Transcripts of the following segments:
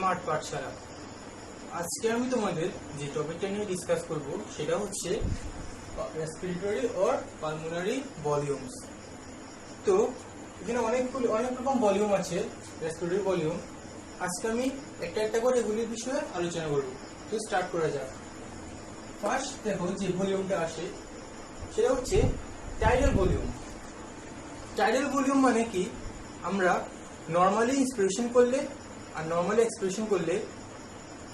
Smart পাঠশালা। আজকে আমি তোমাদের যে টপিকটা নিয়ে ডিসকাস করব সেটা হচ্ছে রেসপিরেটরি অর পালমোনারি ভলিউমস। তো এখানে অনেক রকম ভলিউম আছে, রেসপিরেটরি ভলিউম। আজকে আমি একটা একটা করে এগুলির বিষয়ে আলোচনা করব। তো স্টার্ট করা যাক। ফার্স্ট দেখো যে ভলিউমটা আসে সেটা হচ্ছে টাইডাল ভলিউম। টাইডাল ভলিউম মানে কি, আমরা নর্মালি ইন্সপিরেশন করলে আর নর্মালি এক্সপিরেশন করলে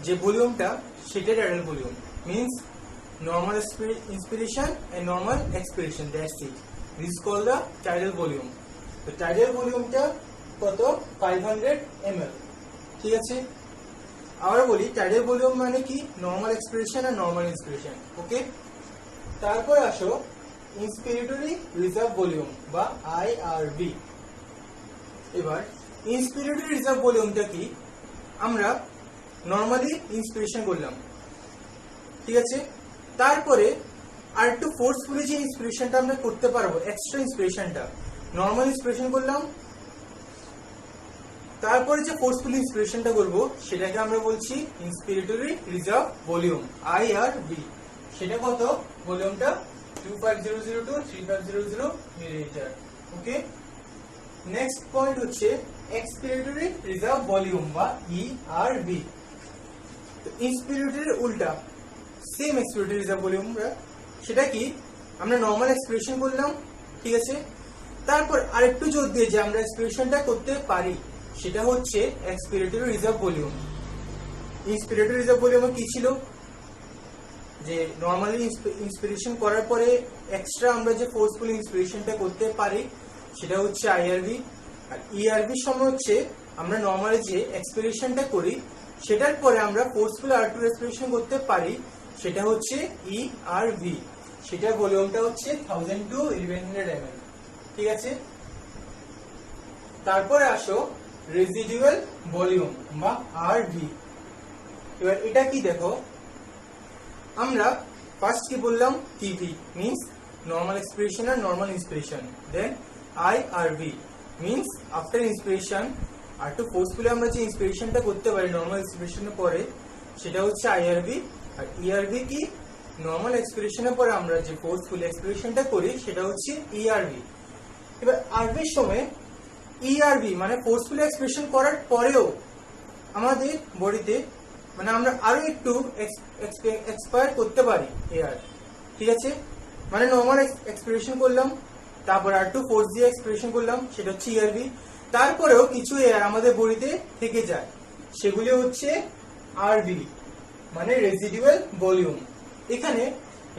যে ভলিউমটা সেটা tidal volume. Means normal inspiration and normal expiration, that's it. This is called the tidal volume. তো টাইডাল ভলিউমটা কত? 500 ml। ঠিক আছে, আবার বলি টাইডাল ভলিউম মানে কি, নর্মাল এক্সপিরেশন আর নর্মাল ইন্সপিরেশন। ওকে, তারপর আসো ইন্সপিরেটরি রিজার্ভ ভলিউম বা IRV। এবার ইন্সপিরেটরি রিজার্ভ ভলিউমটা কি, আমরা নর্মালি ইন্সপিরেশন করলাম, ঠিক আছে, তারপরে আর একটু ফোর্সফুলি যে ইন্সপিরেশনটা আমরা করতে পারবো, এক্সট্রা ইন্সপিরেশনটা, নর্মাল ইন্সপিরেশন করলাম, তারপরে যে ফোর্সফুলি ইন্সপিরেশনটা করব সেটাকে আমরা বলছি ইন্সপিরেটরি রিজার্ভ ভলিউম, IRV। সেটা কত? ভলিউমটা 25002 to 3500 millilitre. Okay, next point হচ্ছে এক্সপিরেটরি রিজার্ভ ভলিউম বা ERV। তো ইন্সপিরেটরির উল্টা সেম এক্সপিরেটরি রিজার্ভ ভলিউম, সেটা কি, আমরা নর্মাল এক্সপিরেশন করলাম, ঠিক আছে, তারপর আরেকটু জোর দিয়ে যে আমরা এক্সপিরেশনটা করতে পারি সেটা হচ্ছে expiratory reserve volume. Inspiratory reserve volume কি ছিল, যে নর্মালি ইন্সপিরেশন করার পরে এক্সট্রা আমরা যে ফোর্সফুল ইন্সপিরেশনটা করতে পারি সেটা হচ্ছে IRV। আর ERV সময় হচ্ছে আমরা নর্মালি যে এক্সপিরেশনটা করি সেটার পরে আমরা ফোর্সফুল আর2 রেসপিরেশন করতে পারি, সেটা হচ্ছে ERV। সেটার ভলিউমটা হচ্ছে 1000 to 1100 ml। ঠিক আছে, তারপরে আসো রেজিডুয়াল ভলিউম বা RV। এবার এটা কি দেখো, আমরা ফার্স্ট কি বললাম, TB মিন্স নর্মাল এক্সপিরেশন আর নর্মাল ইন্সপিরেশন, দেন IRV মিন্স আফটার ইন্সপিরেশন আর একটু ফোর্সফুলি আমরা যে ইন্সপিরেশনটা করতে পারি নর্মাল এক্সপিরেশনের পরে সেটা হচ্ছে IRV। আর ERV কি, নর্মাল এক্সপিরেশনের পরে আমরা যে ফোর্সফুল এক্সপিরেশনটা করি সেটা হচ্ছে ERV। এবার RV এর সময় ERV মানে ফোর্সফুল এক্সপিরেশন করার পরেও আমাদের বডিতে মানে আমরা আরো একটু এক্সপায়ার করতে পারি এয়ার, ঠিক আছে, মানে নর্মাল এক্সপিরেশন করলাম, তারপর আর একটু ফোর্স দিয়ে এক্সপিরেশন করলাম, সেটা হচ্ছে ERV। তারপরেও কিছু এয়ার আমাদের বডিতে থেকে যায়, সেগুলি হচ্ছে RV মানে রেজিডুয়াল ভলিউম। এখানে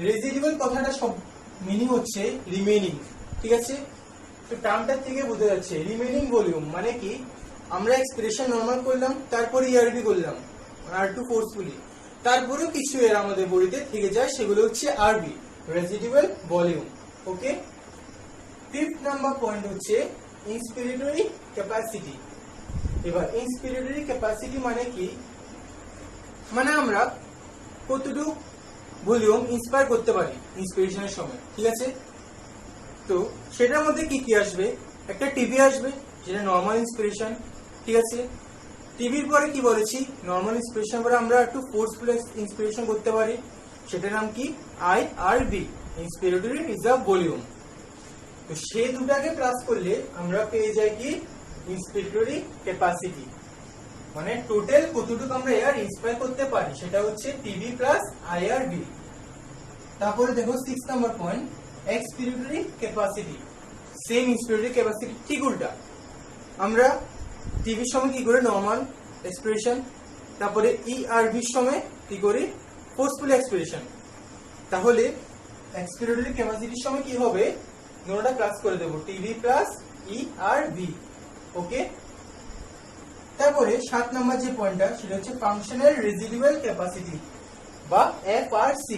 রেজিডুয়াল কথাটা সব মিনিং হচ্ছে রিমেইনিং, ঠিক আছে, তো টার্মটার থেকে বোঝা যাচ্ছে রিমেইনিং ভলিউম মানে কি, আমরা এক্সপিরেশন নর্মাল করলাম, তারপরে ERV করলাম আর একটু ফোর্সফুলি, তারপরেও কিছু এর আমাদের বডিতে থেকে যায়, সেগুলো হচ্ছে RV রেজিডুয়াল ভলিউম। ওকে, ফিফথ নাম্বার পয়েন্ট হচ্ছে ইন্সপিরেটরি ক্যাপাসিটি। এবার ইন্সপিরেটরি ক্যাপাসিটি মানে কি, মানে আমরা কতটুকু ভলিউম ইন্সপায়ার করতে পারি ইন্সপিরেশনের সময়, ঠিক আছে। তো সেটার মধ্যে কি কি আসবে, একটা টিবি আসবে যেটা নর্মাল ইন্সপিরেশন, ঠিক আছে। টিবির পরে কি বলেছি, নর্মাল ইন্সপিরেশন পরে আমরা একটু ফোর্সফুল ইন্সপিরেশন করতে পারি, সেটার নাম কি IRV ইন্সপিরেটরি রিজার্ভ ভলিউম। তো সেই দুটাকে প্লাস করলে আমরা পেয়ে যাই কি ইন্সপিরেটরি ক্যাপাসিটি, মানে টোটাল কতটুকু আমরা এয়ার ইন্সপায়ার করতে পারি সেটা হচ্ছে টিবি প্লাস IRV। তারপরে দেখো 6 number point expiratory capacity. Same inspiratory capacity ঠিক উল্টা, আমরা টিভির সময় কি করে নর্মাল এক্সপিরেশন, তারপরে ERV সময় কি করি ফোর্সফুল এক্সপিরেশন। তাহলে এক্সপিরেটরি ক্যাপাসিটির সময় কি হবে, দুটোটা প্লাস করে দেব, টিভি প্লাস ERV। ওকে, তারপরে 7 নাম্বার যে পয়েন্টটা সেটা হচ্ছে ফাংশনাল রেজিডুয়াল ক্যাপাসিটি বা FRC।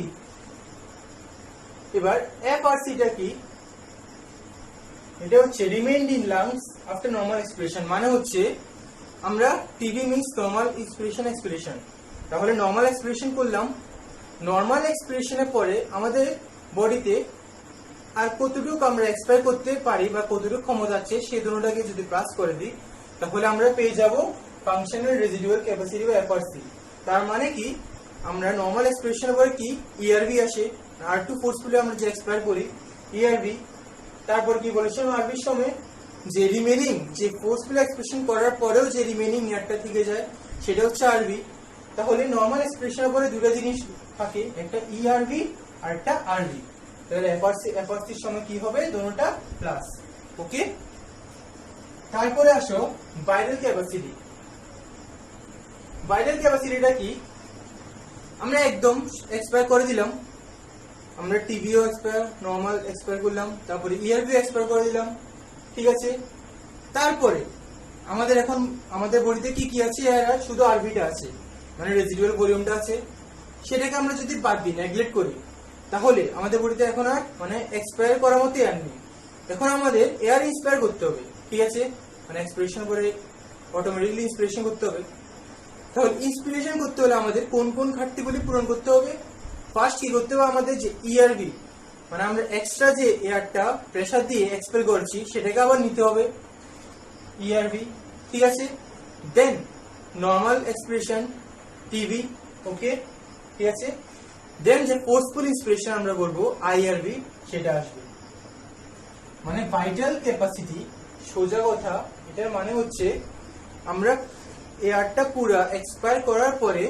এবার FRC টা কি, এটা হচ্ছে remained in lungs after normal expiration, মানে হচ্ছে আমরা টিবি মিন্স নর্মাল এক্সপিরেশন, তাহলে নর্মাল এক্সপিরেশন করলাম, নর্মাল এক্সপিরেশনের পরে আমাদের বডিতে আর কতটুকু আমরা এক্সপায়ার করতে পারি বা কতটুকু ক্ষমতা আছে সেই দুটোটাকে যদি প্লাস করে দিই তাহলে আমরা পেয়ে যাব ফাংশনাল রেজিডুয়াল ক্যাপাসিটি বা এফআরসি। তার মানে কি আমরা নরমাল এক্সপ্রেশন পরে কি ইআরভি আসে, আর2 ফোর্সফুলি আমরা যে এক্সপ্লেন করি ইআরভি, তারপর কি বলেছিলাম আরবির সময় যে রিমেনিং যে ফোর্সফুল এক্সপ্রেশন করার পরেও যে রিমেনিং ইয়ারটা থেকে যায় সেটা হচ্ছে আরবি। তাহলে নরমাল এক্সপ্রেশনের পরে দুটো জিনিস থাকে, একটা ইআরভি আর একটা আরবি। তাহলে এফআরসির সময় কি হবে, দুটোটা প্লাস। ওকে, তারপরে আসো ভাইরাল ক্যাপাসিটি। ভাইরাল ক্যাপাসিটিটা কি, আমরা একদম এক্সপায়ার করে দিলাম, আমরা টিভিও এক্সপায়ার, নরমাল এক্সপায়ার করলাম, তারপরে ইআরভি এক্সপায়ার করে দিলাম, ঠিক আছে। তারপরে আমাদের এখন আমাদের বডিতে কি কি আছে, আর শুধু আরবিটা আছে, মানে রেজিডুয়াল ভলিউমটা আছে। সেটাকে আমরা যদি বাদ দিই, নেগলেক্ট করি, তাহলে আমাদের বডিতে এখন আর মানে এক্সপায়ার করার মতো এয়ার নেই। এখন আমাদের এয়ার ইন্সপায়ার করতে হবে, ঠিক আছে, মানে এক্সপিরেশন করে অটোমেটিকলি ইন্সপিরেশন করতে হবে। তাহলে ইন্সপিরেশন করতে হলে আমাদের কোন কোন ঘাটতিগুলি পূরণ করতে হবে? ফার্স্ট কি করতে হবে, আমাদের যে ইআরভি মানে আমরা এক্সট্রা যে এয়ারটা প্রেসার দিয়ে এক্সপেল করছি সেটাকে আবার নিতে হবে, ইআরভি, ঠিক আছে। দেন নর্মাল এক্সপ্রেশন টিভি, ওকে, ঠিক আছে। দেন যে ফোর্সফুল ইন্সপিরেশন আমরা বলবো আইআরভি, সেটা আসবে। মানে ভাইটাল ক্যাপাসিটি, সোজা কথা এটার মানে হচ্ছে আমরা এয়ারটা পুরো এক্সপায়ার করার পরে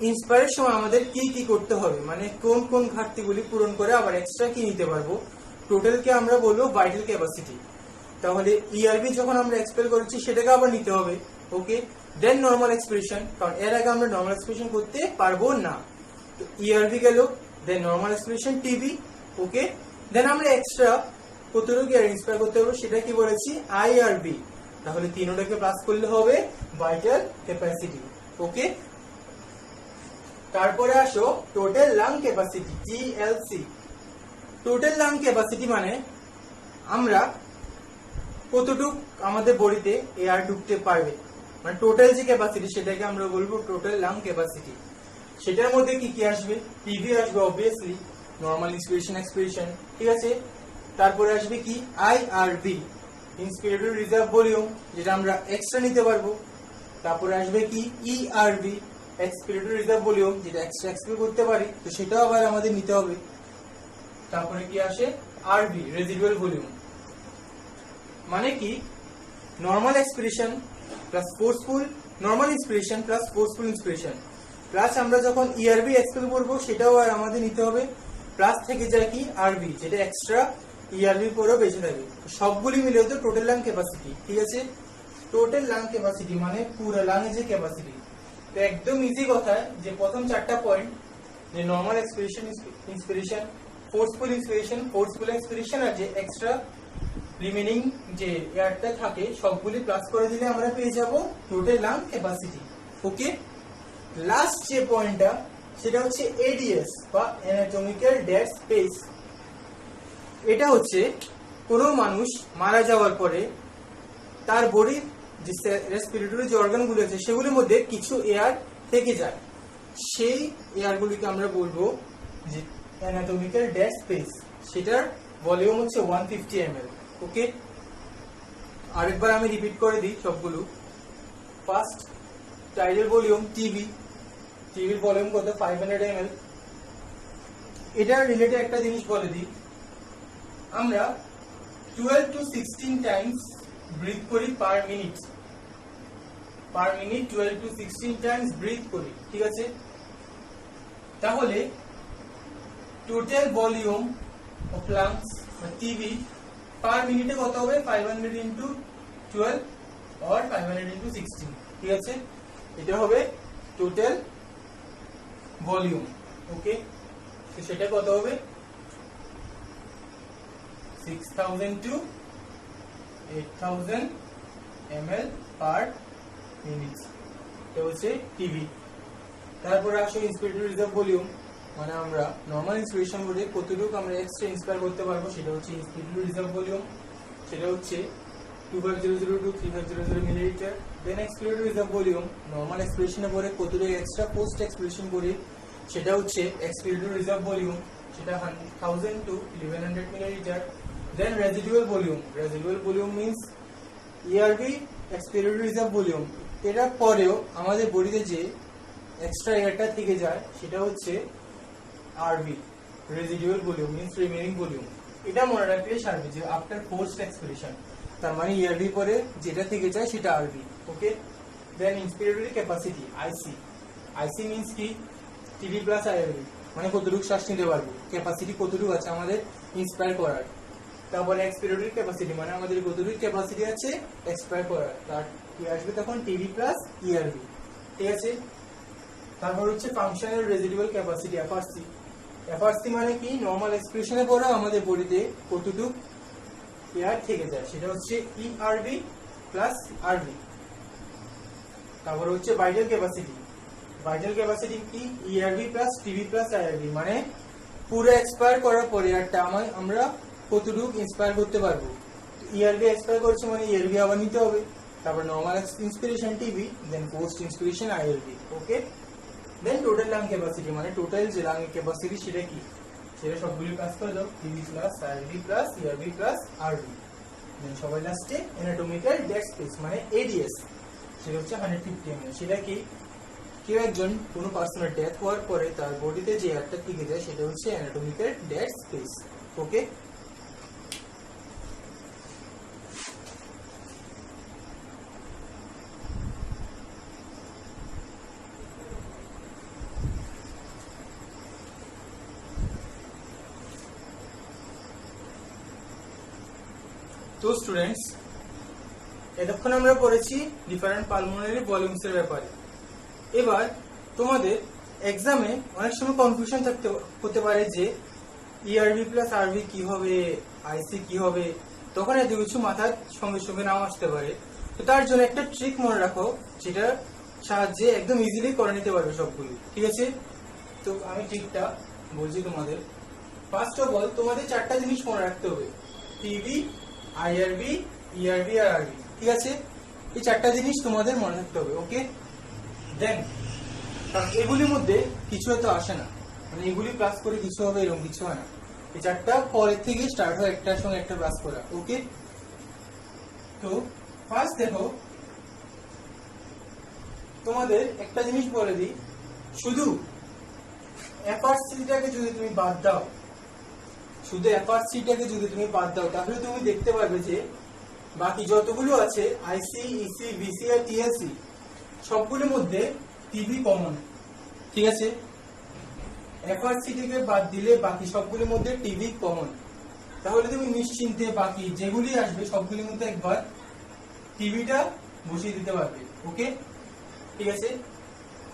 ইন্সপায়ারের সময় আমাদের কি কি করতে হবে, মানে কোন কোন ঘাটতিগুলি পূরণ করে আবার এক্সট্রা কি নিতে পারবো, টোটালকে আমরা বলবো ভাইটাল ক্যাপাসিটি। তাহলে ইআরভি যখন আমরা এক্সপেল করেছি সেটাকে আবার নিতে হবে, ওকে। দেন নর্মাল এক্সপ্রেশন, কারণ এর আগে আমরা নর্মাল এক্সপ্রেশন করতে পারবো না, তো ইআরভি গেল, দেন নর্মাল এক্সপ্রেশন টিভি, ওকে। দেন আমরা এক্সট্রা কতটুকু এয়ার ইন্সপায়ার করতে পারবো সেটা কি বলেছি, আইআরভি। তাহলে তিনটাকে প্লাস করলে হবে ভাইটাল ক্যাপাসিটি, ওকে। তারপরে আসো total lung capacity, TLC. Total lung capacity মানে আমরা কতটুকু আমাদের বডিতে এয়ার ঢুকতে পারবে, মানে টোটাল যে ক্যাপাসিটি সেটাকে আমরা বলবো টোটাল লাং ক্যাপাসিটি। সেটার মধ্যে কি কি আসবে, টিভি আসবে অবভিয়াসলি, নরমাল ইন্সপিরেশন এক্সপিরেশন, ঠিক আছে। তারপরে আসবে কি আইআরভি, ইন্সপিরেটরি রিজার্ভ ভলিউম, যেটা আমরা এক্সট্রা নিতে পারবো। তারপরে আসবে কি ইআরভি, এক্সপিরেটরি রিজার্ভ ভলিউম, যেটা এক্সট্রা এক্সপেল করতে পারি, তো সেটাও আবার আমাদের নিতে হবে। তারপরে কি আসে আরভি, রেজিডুয়াল ভলিউম, মানে কি normal expiration plus forceful, normal inspiration plus forceful inspiration, plus আমরা যখন ইআরভি এক্সপেল করবো সেটাও আর আমাদের নিতে হবে, প্লাস থেকে যায় কি আরভি, যেটা এক্সট্রা ইআরভি পরেও বেঁচে থাকে। সবগুলি মিলে তো টোটাল লাং ক্যাপাসিটি, ঠিক আছে। টোটাল লাং ক্যাপাসিটি মানে পুরো লাংয়ের যে ক্যাপাসিটি। তো একদম ইজি কথা যে প্রথম চারটা পয়েন্ট, যে normal expiration, inspiration, forceful inspiration, forceful expiration, আর যে এক্সট্রা রিমেনিং যে এয়ারটা থাকে সবগুলি প্লাস করে দিলে আমরা পেয়ে যাব টোটাল লাং ক্যাপাসিটি, ওকে। লাস্ট যে পয়েন্টটা সেটা হচ্ছে এডিএস বা অ্যানাটমিক্যাল ডেড স্পেস। এটা হচ্ছে কোনো মানুষ মারা যাওয়ার পরে তার বডির যে রেসপিরেটরি যে অর্গানগুলো আছে সেগুলোর মধ্যে কিছু এয়ার থেকে যায়, সেই এয়ারগুলিকে আমরা বলবো যে অ্যানাটমিক্যাল ডেড স্পেস। সেটার ভলিউম হচ্ছে 150 ml, ওকে। আরেকবার আমি রিপিট করে দিই সবগুলো। ফার্স্ট টাইডাল ভলিউম টিভি, টিভির ভলিউম কত 500 ml। এটা রিলেটেড একটা জিনিস বলে দিই, আমরা 12 to 16 টাইমস ব্রিথ করি per minute, 12 to 16 times breath করি, ঠিক আছে। তাহলে টোটাল ভলিউম অফ লাংস বা টিভি পার মিনিটে কত হবে, 500 into 12 or 500 into 16, ঠিক আছে। এটা হবে টোটাল ভলিউম, ওকে। তো সেটা কত হবে 6000 to 8000 ml পার মিনিট, এটা হচ্ছে টিভি। তারপরে আসো ইন্সপিরেটরি রিজার্ভ ভলিউম, মানে আমরা নর্মাল ইন্সপিরেশন বলে কতটুকু আমরা এক্সট্রা ইন্সপায়ার করতে পারবো সেটা হচ্ছে ইন্সপিরেটরি রিজার্ভ ভলিউম, সেটা হচ্ছে 2500 to 3500 millilitre. Then expiratory reserve volume, normal এক্সপিরেশনের পরে কতটুকু এক্সট্রা পোস্ট এক্সপিরেশন করি সেটা হচ্ছে এক্সপিরেটরি রিজার্ভ ভলিউম, সেটা 1000 to 1100 millilitre. Then residual volume, residual volume means ERV expiratory reserve volume এটা পরেও আমাদের বডিতে যে এক্সট্রা এয়ারটা থেকে যায় সেটা হচ্ছে আরবি, রেজিডুয়াল ভলিউম মিন্স রিমেইনিং ভলিউম। এটা মনে রাখলে সারবে যে আফটার ফোর্সড এক্সপিরেশন, তার মানে ইয়ারবি পরে যেটা থেকে যায় সেটা আরবি। ওকে, দেন ইন্সপিরেটরি ক্যাপাসিটি আইসি। আইসি মিন্স কি? টিভি প্লাস আইআরবি, মানে কতটুকু শ্বাস নিতে পারবো, ক্যাপাসিটি কতটুকু আছে আমাদের ইন্সপায়ার করার। তারপরে এক্সপিরেটরি ক্যাপাসিটি মানে আমাদের কতটুকু ক্যাপাসিটি আছে এক্সপায়ার করার, তার কি আসবে তখন টিভি প্লাস ইআরবি। ঠিক আছে, তারপর হচ্ছে functional residual capacity FRC. FRC মানে কি? নরমাল এক্সপ্রেশনে পড়া আমাদের বডিতে কতটুকু এয়ার থেকে যায় সেটা হচ্ছে ইআরবি প্লাস আরবি। তারপর হচ্ছে ভাইটাল ক্যাপাসিটি। ভাইটাল ক্যাপাসিটি কি? ইআরবি প্লাস টিভি প্লাস আইআরবি, মানে পুরো এক্সপায়ার করার পরে এয়ারটা আমরা কতটুকু ইন্সপায়ার করতে পারবো। ইআরবি এক্সপায়ার করছে মানে ইআরবি আবার নিতে হবে। তারপর normal inspiration TV, then post inspiration IRV. Okay, then total lung capacity মানে টোটাল যে লাং ক্যাপাসিটি সেটা কি, সেটা সবগুলি প্লাস করে দাও, TV plus IRV plus ERV plus RV. Then সবাই লাস্টে অ্যানাটমিক্যাল ডেড স্পেস মানে এডিএস, সেটা হচ্ছে 150 ml। সেটা কি? কেউ একজন কোনো পার্সনের ডেথ হওয়ার পরে তার বডিতে যে এয়ারটা থেকে যায় সেটা হচ্ছে অ্যানাটমিক্যাল ডেড স্পেস। ওকে, তো স্টুডেন্টস এতক্ষণ আমরা পড়েছি ডিফারেন্ট পালমোনারি ভলিউমস এর ব্যাপারে। এবার তোমাদের এক্সামে অনেক সময় কনফিউশন হতে পারে যে ইআরবি প্লাস আরবি কি হবে, আইসি কি হবে, তখন এত কিছু মাথার সঙ্গে সঙ্গে নাও আসতে পারে। তো তার জন্য একটা ট্রিক মনে রাখো, যেটা সাহায্যে একদম ইজিলি করে নিতে পারবে সবগুলো। ঠিক আছে, তো আমি ট্রিকটা বলছি তোমাদের। ফার্স্ট অফ অল তোমাদের চারটা জিনিস মনে রাখতে হবে, টিভি, আইআরবি, ইআরবি আর আরবি। ঠিক আছে, এই চারটা জিনিস তোমাদের মনে রাখতে হবে। ওকে, দেন এগুলির মধ্যে কিছু তো আসে না, মানে এগুলি প্লাস করে কিছু হবে এরকম কিছু হয় না। এই চারটা পরের থেকে স্টার্ট হয়, একটার সঙ্গে একটা প্লাস করা। ওকে, তো ফার্স্ট দেখো তোমাদের একটা জিনিস বলে দিই, শুধু এফআরসিটাকে যদি তুমি বাদ দাও, শুধু এফআরসিটাকে যদি তুমি বাদ দাও, তাহলে তুমি দেখতে পারবে যে বাকি যতগুলো আছে আইসি, ইসি, বিসি আর টিএলসি সবগুলোর মধ্যে টিভি কমন। ঠিক আছে, এফআরসিটিকে বাদ দিলে বাকি সবগুলোর মধ্যে টিভি কমন, তাহলে তুমি নিশ্চিন্তে বাকি যেগুলি আসবে সবগুলোর মধ্যে একবার টিভিটা বসিয়ে দিতে পারবে। ওকে, ঠিক আছে,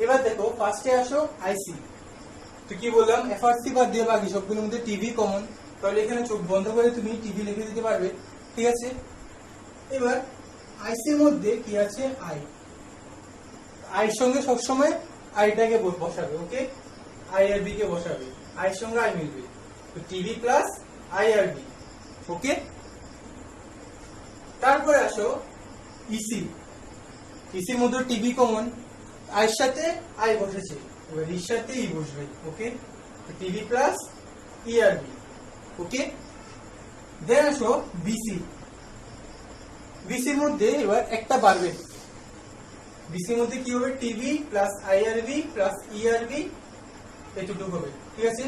এবার দেখো ফার্স্টে আসো আইসি। তো কি বললাম, এফআরসি বাদ দিয়ে বাকি সবগুলোর মধ্যে টিভি কমন, তাহলে এখানে চোখ বন্ধ করে তুমি টিভি লিখে দিতে পারবে। ঠিক আছে, এবার আইসির মধ্যে কি আছে? আই। আইর সঙ্গে সবসময় আইটাকে বসাবে। ওকে, আইআরবি কে বসাবে, আইর সঙ্গে আই মিলবে, তো টিভি প্লাস আইআরবি। ওকে, তারপরে আসো ইসি। ইসির মধ্যে টিভি কমন, আইর সাথে আই বসেছে, এবার ইর সাথে ই বসবে। ওকে, টিভি প্লাস ইআরবি। ওকে, দেন আসো বিসি। বিসির মধ্যে এবার একটা বাড়বে, বিসির মধ্যে কি হবে? টিভি প্লাস আইআরবি প্লাস ইআরবি, এটুকু হবে। ঠিক আছে,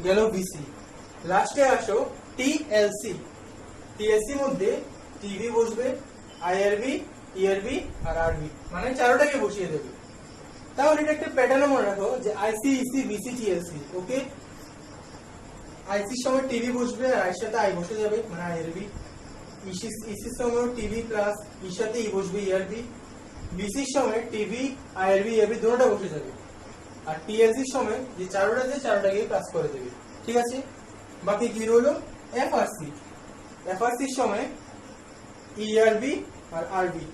গেল বিসি। লাস্টে আসো টিএলসি। টিএলসি মধ্যে টিভি বসবে, আইআরবি, ইআরবি আর আরবি, মানে চারোটাকে বসিয়ে দেবে। তাহলে এটা একটা প্যাটার্ন মনে রাখো যে আইসি, ইসি, বিসি, টিএলসি। ওকে, আইসির সময় টিভি বসবে আর আইর সাথে আই বসে যাবে, মানে আইআরবি। ইসির সময় টিভি প্লাস ইর সাথে ই বসবে, ইআরবি। বিসির সময় টিভি, আইআরবি, ইআরবি দুটোটা বসে যাবে। আর টিএলসির সময় যে চারোটা আছে চারোটাকে প্লাস করে দেবে। ঠিক আছে, বাকি কি রইলো? এফআরসি। এফআরসির সময় ইআরবি আর আরবি,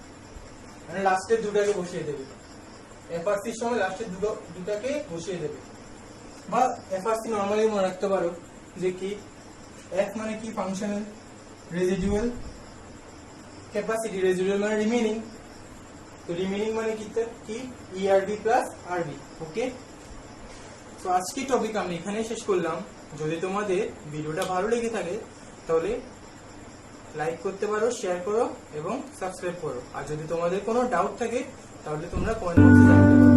মানে লাস্টের দুটাকে বসিয়ে দেবে। এফআরসির সময় লাস্টের দুটাকে বসিয়ে দেবে। বা এফআরসি নরমালি মনে রাখতে পারো যে কি, এফ মানে কি? ফাংশনাল রেজিডুয়াল ক্যাপাসিটি, রেজিডুয়াল মানে রিমেইনিং, তো রিমেইনিং মানে কি? ইআরবি প্লাস আরবি। ওকে, তো আজকে টপিক আমি এখানে শেষ করলাম। যদি তোমাদের ভিডিওটা ভালো লেগে থাকে তাহলে লাইক করতে পারো, শেয়ার করো এবং সাবস্ক্রাইব করো। আর যদি তোমাদের কোনো ডাউট থাকে তাহলে তোমরা কমেন্ট বক্সে জানাতে পারো।